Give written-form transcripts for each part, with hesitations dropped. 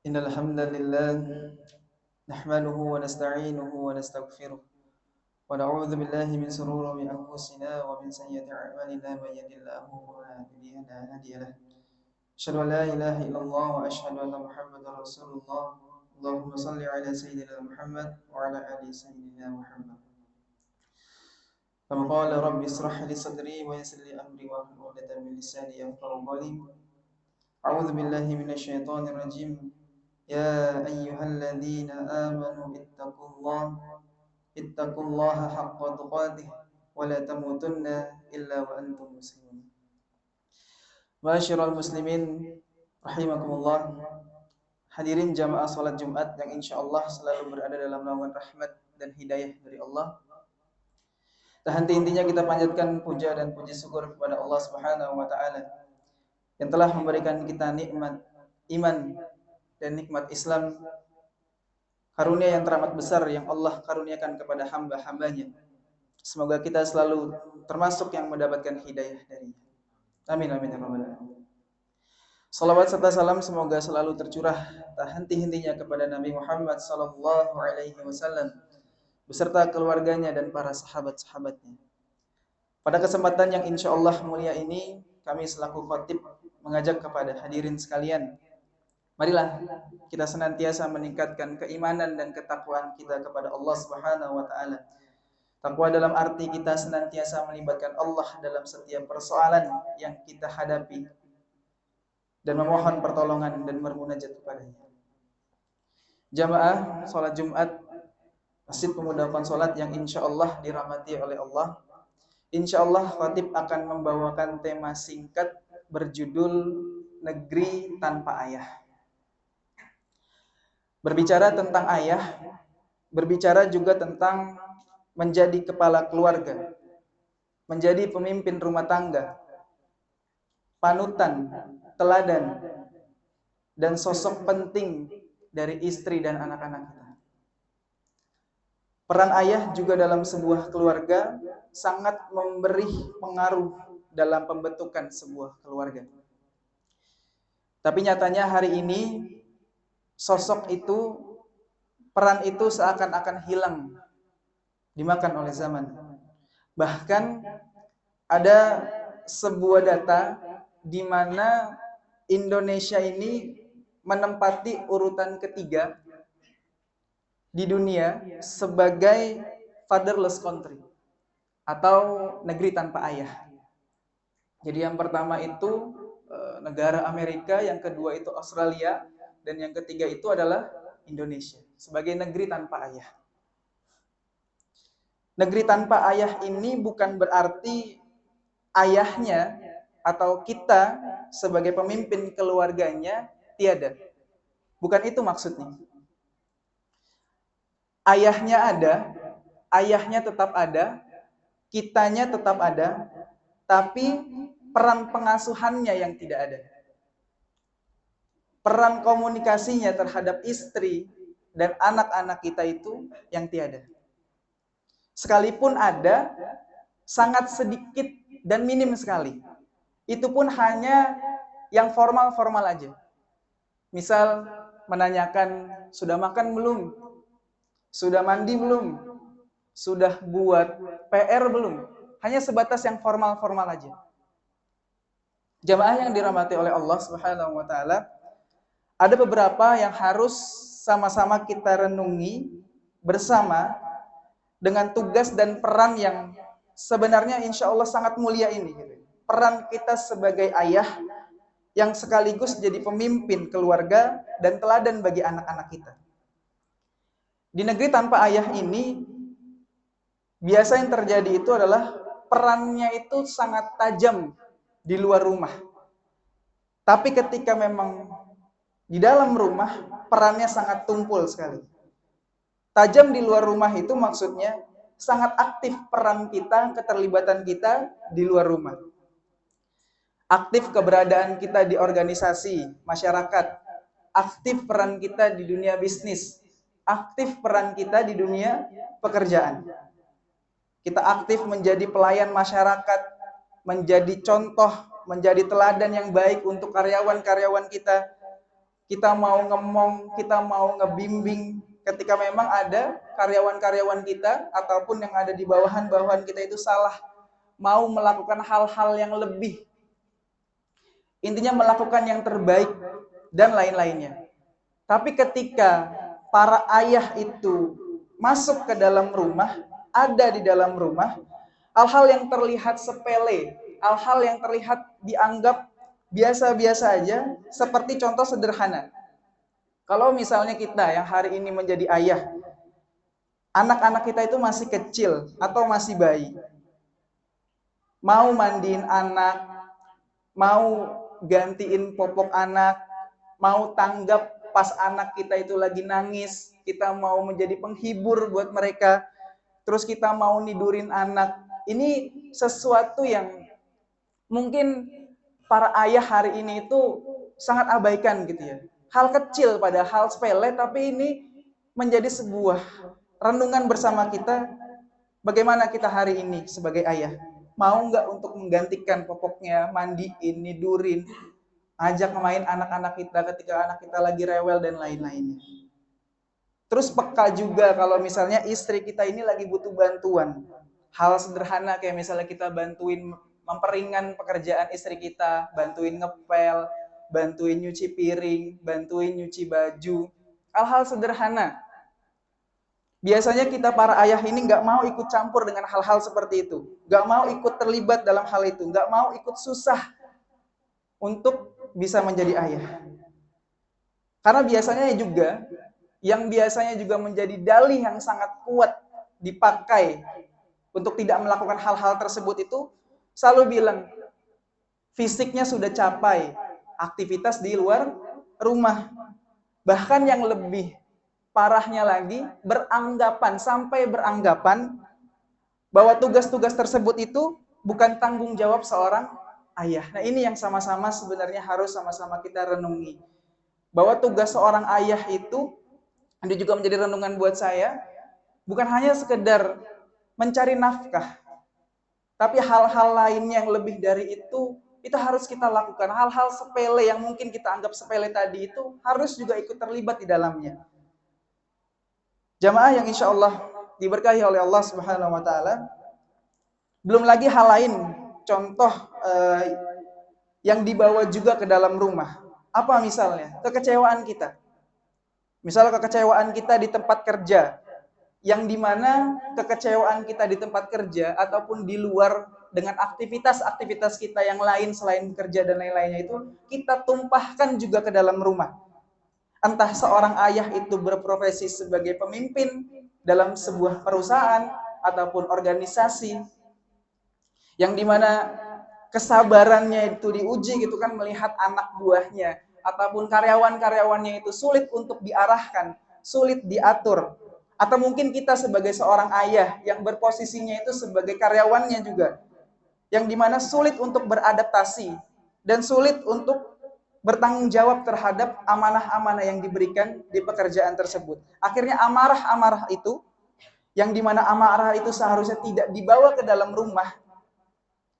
إن الحمد لله نحمده ونستعينه ونستغفره ونعوذ بالله من شرور أنفسنا ومن سيئات أعمالنا من يهد الله فلا هادي له أشهد أن لا إله إلا الله وأشهد أن محمدا رسول الله اللهم صل على سيدنا محمد وعلى آل سيدنا محمد كما قال رب اشرح لي صدري ويسر لي أمري واحلل عقدة من لساني يفقهوا قولي أعوذ بالله من الشيطان الرجيم يا أيها الذين آمنوا اتقوا الله حق تقاته ولا تموتن إلا وأنتم مسلمون. Ma'asyiral muslimin rahimakumullah. Hadirin jamaah salat Jumat yang insyaallah selalu berada dalam naungan rahmat dan hidayah dari Allah. Tak henti-hentinya kita panjatkan puja dan puji syukur kepada Allah Subhanahu wa taala yang telah memberikan kita nikmat iman dan nikmat Islam, karunia yang teramat besar yang Allah karuniakan kepada hamba-hambanya. Semoga kita selalu termasuk yang mendapatkan hidayah dari. Amin amin ya rabbal alamin. Salawat serta salam semoga selalu tercurah tak henti-hentinya kepada Nabi Muhammad sallallahu alaihi wasallam beserta keluarganya dan para sahabat-sahabatnya. Pada kesempatan yang insyaallah mulia ini, kami selaku khatib mengajak kepada hadirin sekalian, marilah kita senantiasa meningkatkan keimanan dan ketakwaan kita kepada Allah Subhanahu wa taala. Takwa dalam arti kita senantiasa melibatkan Allah dalam setiap persoalan yang kita hadapi dan memohon pertolongan dan bermunajat kepadanya. Jamaah salat Jumat Masjid Pemuda Konsolat yang insyaallah dirahmati oleh Allah. Insyaallah khatib akan membawakan tema singkat berjudul Negeri Tanpa Ayah. Berbicara tentang ayah, berbicara juga tentang menjadi kepala keluarga, menjadi pemimpin rumah tangga, panutan, teladan, dan sosok penting dari istri dan anak-anak kita. Peran ayah juga dalam sebuah keluarga sangat memberi pengaruh dalam pembentukan sebuah keluarga. Tapi nyatanya hari ini sosok itu, peran itu seakan-akan hilang, dimakan oleh zaman. Bahkan ada sebuah data di mana Indonesia ini menempati urutan ketiga di dunia sebagai fatherless country atau negeri tanpa ayah. Jadi yang pertama itu negara Amerika, yang kedua itu Australia, dan yang ketiga itu adalah Indonesia sebagai negeri tanpa ayah. Negeri tanpa ayah ini bukan berarti ayahnya atau kita sebagai pemimpin keluarganya tiada. Bukan itu maksudnya. Ayahnya ada, ayahnya tetap ada, kitanya tetap ada, tapi peran pengasuhannya yang tidak ada. Peran komunikasinya terhadap istri dan anak-anak kita itu yang tiada. Sekalipun ada, sangat sedikit dan minim sekali. Itu pun hanya yang formal-formal aja. Misal menanyakan, sudah makan belum? Sudah mandi belum? Sudah buat PR belum? Hanya sebatas yang formal-formal aja. Jamaah yang dirahmati oleh Allah Subhanahu wa taala, ada beberapa yang harus sama-sama kita renungi bersama dengan tugas dan peran yang sebenarnya insya Allah sangat mulia ini. Peran kita sebagai ayah yang sekaligus jadi pemimpin keluarga dan teladan bagi anak-anak kita. Di negeri tanpa ayah ini, biasa yang terjadi itu adalah perannya itu sangat tajam di luar rumah. Tapi ketika memang di dalam rumah, perannya sangat tumpul sekali. Tajam di luar rumah itu maksudnya sangat aktif peran kita, keterlibatan kita di luar rumah. Aktif keberadaan kita di organisasi, masyarakat. Aktif peran kita di dunia bisnis. Aktif peran kita di dunia pekerjaan. Kita aktif menjadi pelayan masyarakat, menjadi contoh, menjadi teladan yang baik untuk karyawan-karyawan kita. kita mau ngemong, kita mau ngebimbing ketika memang ada karyawan-karyawan kita ataupun yang ada di bawahan-bawahan kita itu salah, mau melakukan hal-hal yang lebih. Intinya melakukan yang terbaik dan lain-lainnya. Tapi ketika para ayah itu masuk ke dalam rumah, ada di dalam rumah, hal-hal yang terlihat sepele, hal-hal yang terlihat dianggap biasa-biasa aja, seperti contoh sederhana. Kalau misalnya kita yang hari ini menjadi ayah, anak-anak kita itu masih kecil atau masih bayi, mau mandiin anak, mau gantiin popok anak, mau tanggap pas anak kita itu lagi nangis, kita mau menjadi penghibur buat mereka, terus kita mau nidurin anak. Ini sesuatu yang mungkin para ayah hari ini itu sangat abaikan gitu ya. Hal kecil padahal sepele, tapi ini menjadi sebuah renungan bersama kita, bagaimana kita hari ini sebagai ayah. Mau nggak untuk menggantikan popoknya, mandiin, nidurin, ajak main anak-anak kita ketika anak kita lagi rewel dan lain-lainnya. Terus peka juga kalau misalnya istri kita ini lagi butuh bantuan. Hal sederhana kayak misalnya kita bantuin memperingan pekerjaan istri kita, bantuin ngepel, bantuin nyuci piring, bantuin nyuci baju. Hal-hal sederhana. Biasanya kita para ayah ini nggak mau ikut campur dengan hal-hal seperti itu. Nggak mau ikut terlibat dalam hal itu. Nggak mau ikut susah untuk bisa menjadi ayah. Karena biasanya juga, yang biasanya juga menjadi dalih yang sangat kuat dipakai untuk tidak melakukan hal-hal tersebut itu, selalu bilang, fisiknya sudah capai, aktivitas di luar rumah. Bahkan yang lebih parahnya lagi, sampai beranggapan bahwa tugas-tugas tersebut itu bukan tanggung jawab seorang ayah. Nah ini yang sama-sama sebenarnya harus sama-sama kita renungi. Bahwa tugas seorang ayah itu, ini juga menjadi renungan buat saya, bukan hanya sekedar mencari nafkah, tapi hal-hal lain yang lebih dari itu harus kita lakukan. Hal-hal sepele yang mungkin kita anggap sepele tadi itu harus juga ikut terlibat di dalamnya. Jamaah yang insya Allah diberkahi oleh Allah Subhanahu wa Ta'ala. Belum lagi hal lain, contoh yang dibawa juga ke dalam rumah. Apa misalnya? Kekecewaan kita. Misalnya kekecewaan kita di tempat kerja, yang dimana kekecewaan kita di tempat kerja ataupun di luar dengan aktivitas-aktivitas kita yang lain selain kerja dan lain-lainnya itu, kita tumpahkan juga ke dalam rumah. Entah seorang ayah itu berprofesi sebagai pemimpin dalam sebuah perusahaan ataupun organisasi, yang dimana kesabarannya itu diuji gitu kan, melihat anak buahnya ataupun karyawan-karyawannya itu sulit untuk diarahkan, sulit diatur. Atau mungkin kita sebagai seorang ayah yang berposisinya itu sebagai karyawannya juga, yang dimana sulit untuk beradaptasi dan sulit untuk bertanggung jawab terhadap amanah-amanah yang diberikan di pekerjaan tersebut. Akhirnya amarah-amarah itu, yang dimana amarah itu seharusnya tidak dibawa ke dalam rumah,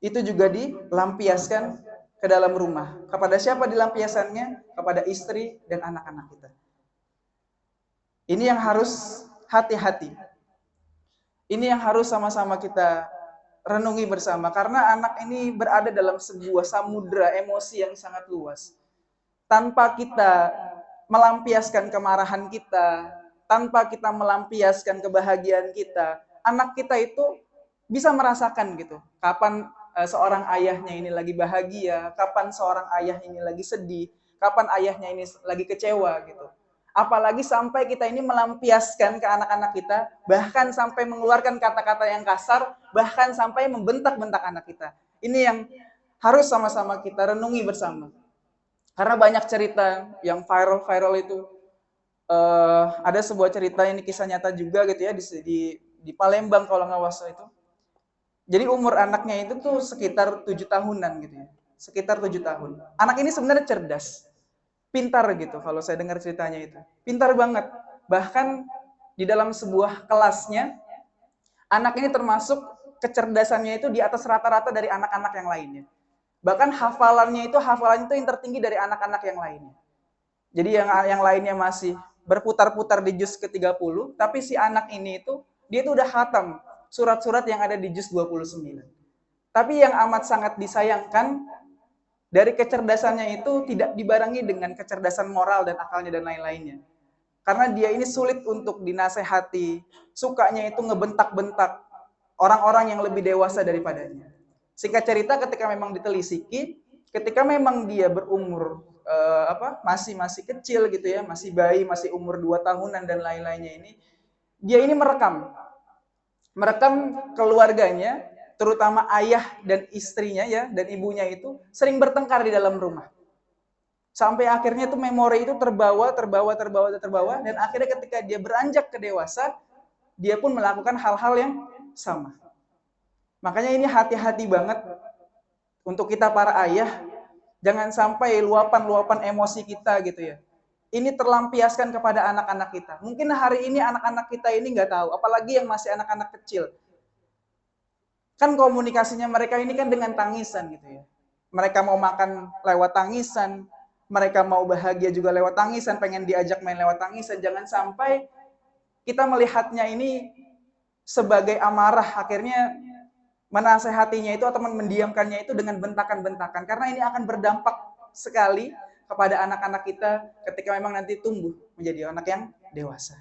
itu juga dilampiaskan ke dalam rumah. Kepada siapa dilampiasannya? Kepada istri dan anak-anak kita. Ini yang harus hati-hati. Ini yang harus sama-sama kita renungi bersama. Karena anak ini berada dalam sebuah samudra emosi yang sangat luas. Tanpa kita melampiaskan kemarahan kita, tanpa kita melampiaskan kebahagiaan kita, anak kita itu bisa merasakan gitu. Kapan seorang ayahnya ini lagi bahagia, kapan seorang ayah ini lagi sedih, kapan ayahnya ini lagi kecewa gitu. Apalagi sampai kita ini melampiaskan ke anak-anak kita, bahkan sampai mengeluarkan kata-kata yang kasar, bahkan sampai membentak-bentak anak kita. Ini yang harus sama-sama kita renungi bersama. Karena banyak cerita yang viral itu. Ada sebuah cerita, ini kisah nyata juga gitu ya, di Palembang kalau nggak salah itu. Jadi umur anaknya itu tuh sekitar 7 tahunan gitu ya. Sekitar 7 tahun. Anak ini sebenarnya cerdas. Pintar gitu kalau saya dengar ceritanya itu. Pintar banget. Bahkan di dalam sebuah kelasnya, anak ini termasuk kecerdasannya itu di atas rata-rata dari anak-anak yang lainnya. Bahkan hafalannya itu yang tertinggi dari anak-anak yang lainnya. Jadi yang lainnya masih berputar-putar di juz ke-30, tapi si anak ini itu dia itu udah khatam surat-surat yang ada di juz 29. Tapi yang amat sangat disayangkan dari kecerdasannya itu tidak dibarengi dengan kecerdasan moral dan akalnya dan lain-lainnya. Karena dia ini sulit untuk dinasehati, sukanya itu ngebentak-bentak orang-orang yang lebih dewasa daripadanya. Singkat cerita, ketika memang ditelisiki, ketika memang dia berumur masih kecil gitu ya, masih bayi, masih umur 2 tahunan dan lain-lainnya ini, dia ini merekam keluarganya, terutama ayah dan istrinya ya dan ibunya itu sering bertengkar di dalam rumah. Sampai akhirnya tuh memori itu terbawa dan akhirnya ketika dia beranjak ke dewasa, dia pun melakukan hal-hal yang sama. Makanya ini hati-hati banget untuk kita para ayah, jangan sampai luapan-luapan emosi kita gitu ya. Ini terlampiaskan kepada anak-anak kita. Mungkin hari ini anak-anak kita ini nggak tahu, apalagi yang masih anak-anak kecil. Kan komunikasinya mereka ini kan dengan tangisan gitu ya. Mereka mau makan lewat tangisan, mereka mau bahagia juga lewat tangisan, pengen diajak main lewat tangisan. Jangan sampai kita melihatnya ini sebagai amarah, akhirnya menasehatinya itu atau mendiamkannya itu dengan bentakan-bentakan. Karena ini akan berdampak sekali kepada anak-anak kita ketika memang nanti tumbuh menjadi anak yang dewasa.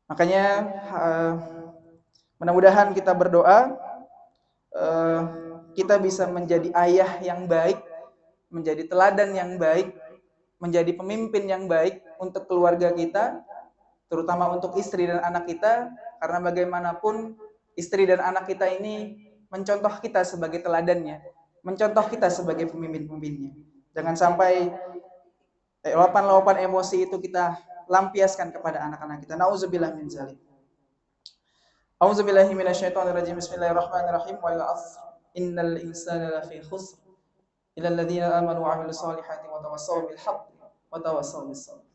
Makanya mudah-mudahan kita berdoa kita bisa menjadi ayah yang baik, menjadi teladan yang baik, menjadi pemimpin yang baik untuk keluarga kita, terutama untuk istri dan anak kita, karena bagaimanapun istri dan anak kita ini mencontoh kita sebagai teladannya, mencontoh kita sebagai pemimpin-pemimpinnya. Jangan sampai luapan-luapan emosi itu kita lampiaskan kepada anak-anak kita. Nauzubillah min dzalik. A'udzubillahi minasyaitonirrajim. Bismillahirrahmanirrahim. Wal 'asr. Innal insana lafi khusr. Illa alladziina aamanu wa 'amilus solihati wa tawassaw bil haqqi wa tawassaw bis sabr.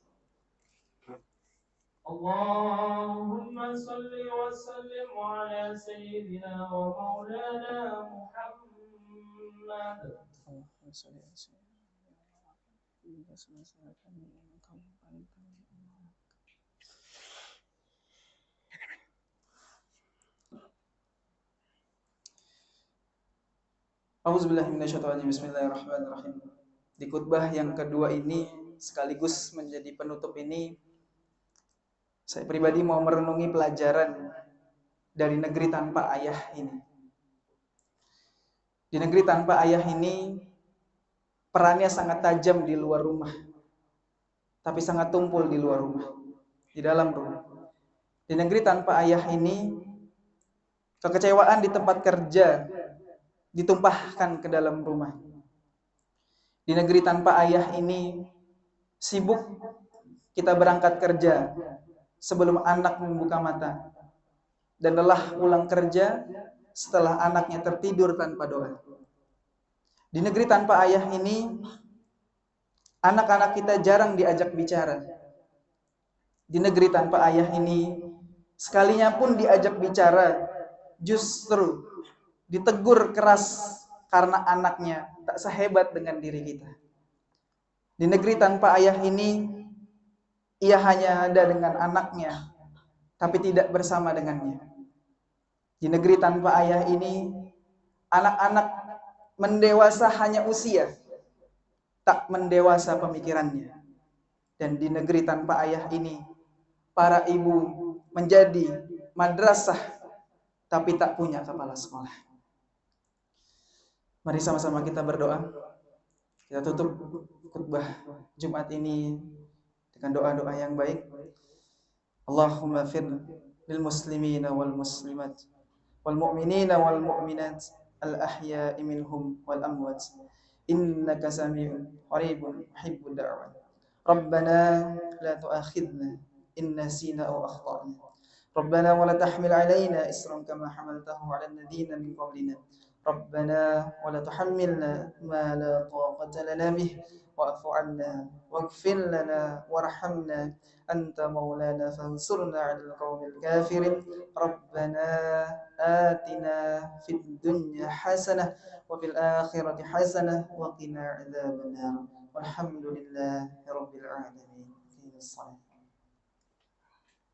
Allahumma salli wa sallim ala sayyidina wa maulana Muhammad. Auzubillahiminasyaitonirrajim. Bismillahirrahmanirrahim. Di khutbah yang kedua ini sekaligus menjadi penutup ini, saya pribadi mau merenungi pelajaran dari negeri tanpa ayah ini. Di negeri tanpa ayah ini, perannya sangat tajam di luar rumah, tapi sangat tumpul di luar rumah, di dalam rumah. Di negeri tanpa ayah ini, kekecewaan di tempat kerja ditumpahkan ke dalam rumah. Di negeri tanpa ayah ini, sibuk kita berangkat kerja sebelum anak membuka mata, dan lelah pulang kerja setelah anaknya tertidur tanpa doa. Di negeri tanpa ayah ini, anak-anak kita jarang diajak bicara. Di negeri tanpa ayah ini, sekalinya pun diajak bicara, justru ditegur keras karena anaknya tak sehebat dengan diri kita. Di negeri tanpa ayah ini, ia hanya ada dengan anaknya, tapi tidak bersama dengannya. Di negeri tanpa ayah ini, anak-anak mendewasa hanya usia, tak mendewasa pemikirannya. Dan di negeri tanpa ayah ini, para ibu menjadi madrasah, tapi tak punya kepala sekolah. Mari sama-sama kita berdoa. Kita tutup khutbah Jumat ini dengan doa-doa yang baik. Allahumma fir lil muslimina wal muslimat wal mu'minina wal mu'minat al ahya'i minhum wal amwat. Innaka sami'un qaribun muhibbud da'wat. Rabbana la tu'akhidna in nasina aw akhtana. Rabbana wa la tahmil 'alaina isran kama hamaltahu 'alal ladzina min qablina. ربنا ولا تحملنا ما لا طاقة لنا به واعف عنا واغفر لنا وارحمنا أنت مولانا فانصرنا على القوم الكافرين ربنا آتنا في الدنيا حسنة وفي الآخرة حسنة وقنا عذاب النار Walhamdulillahirabbil alamin. Qimiss shalah.